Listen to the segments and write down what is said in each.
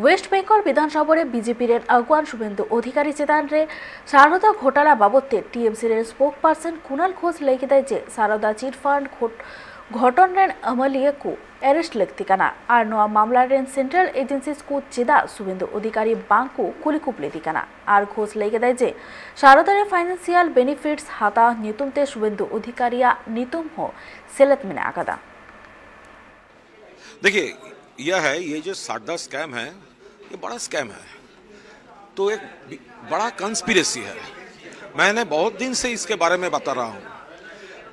West Bengal বিধানসভার বিজেপির আগুয়ান শুভেন্দু অধিকারী চেতানরে সারদা ঘোটালা বাবদে টিএমসির স্পোক পার্सन कुणाल घोष लेखिदाय जे सारदा चिट फंड घटन अमलिया को एरेस्ट लेखतिकाना और नवा मामला सेंट्रल एजेंसीज को चेदा शुभेन्दु अधिकारी बांको कुलिकुप लेतिकाना और घोष लेखिदाय जे सारदारे फाइनेंशियल बेनिफिट्स हाता नितुमते शुभेन्दु अधिकारिया नितुम हो सेलत में आकादा। देखिए यह है, ये जो सारदा स्कैम है ये बड़ा स्कैम है, तो एक बड़ा कंस्पिरेसी है। मैंने बहुत दिन से इसके बारे में बता रहा हूँ।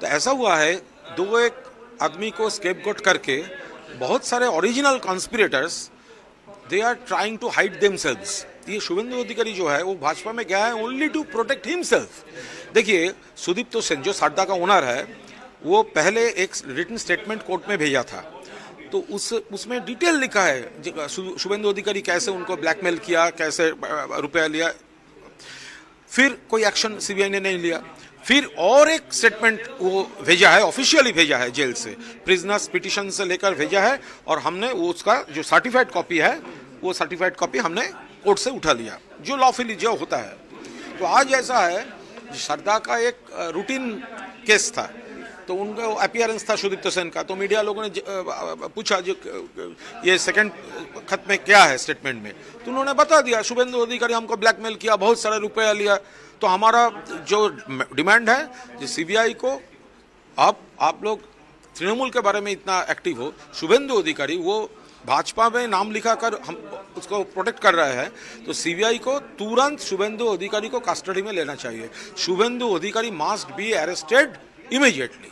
तो ऐसा हुआ है, दो एक आदमी को स्केपगोट करके बहुत सारे original conspirators they are trying to hide themselves. ये शुभेन्दु अधिकारी जो है वो भाजपा में गया है ओनली टू प्रोटेक्ट हिमसेल्फ। देखिए सुदीप्तो सेन जो सारदा का ओनर है वो पहले एक रिटन स्टेटमेंट कोर्ट में भेजा था, तो उसमें डिटेल लिखा है शुभेन्दु अधिकारी कैसे उनको ब्लैकमेल किया, कैसे रुपया लिया। फिर कोई एक्शन सीबीआई ने नहीं लिया। फिर और एक स्टेटमेंट वो भेजा है, ऑफिशियली भेजा है जेल से, प्रिजनर्स पिटीशन से लेकर भेजा है, और हमने वो उसका जो सर्टिफाइड कॉपी है वो सर्टिफाइड कॉपी हमने कोर्ट से उठा लिया, जो लॉफुली जो होता है। तो आज ऐसा है, सारदा का एक रूटीन केस था, तो उनका अपीयरेंस था सुदीप्तो सेन का, तो मीडिया लोगों ने पूछा जो ये सेकंड खत में क्या है स्टेटमेंट में, तो उन्होंने बता दिया शुभेन्दु अधिकारी हमको ब्लैकमेल किया, बहुत सारा रुपया लिया। तो हमारा जो डिमांड है जो सीबीआई को, आप लोग तृणमूल के बारे में इतना एक्टिव हो, शुभेन्दु अधिकारी वो भाजपा में नाम लिखा कर हम उसको प्रोटेक्ट कर रहे हैं, तो सीबीआई को तुरंत शुभेन्दु अधिकारी को कस्टडी में लेना चाहिए। शुभेन्दु अधिकारी मस्ट बी अरेस्टेड immediately।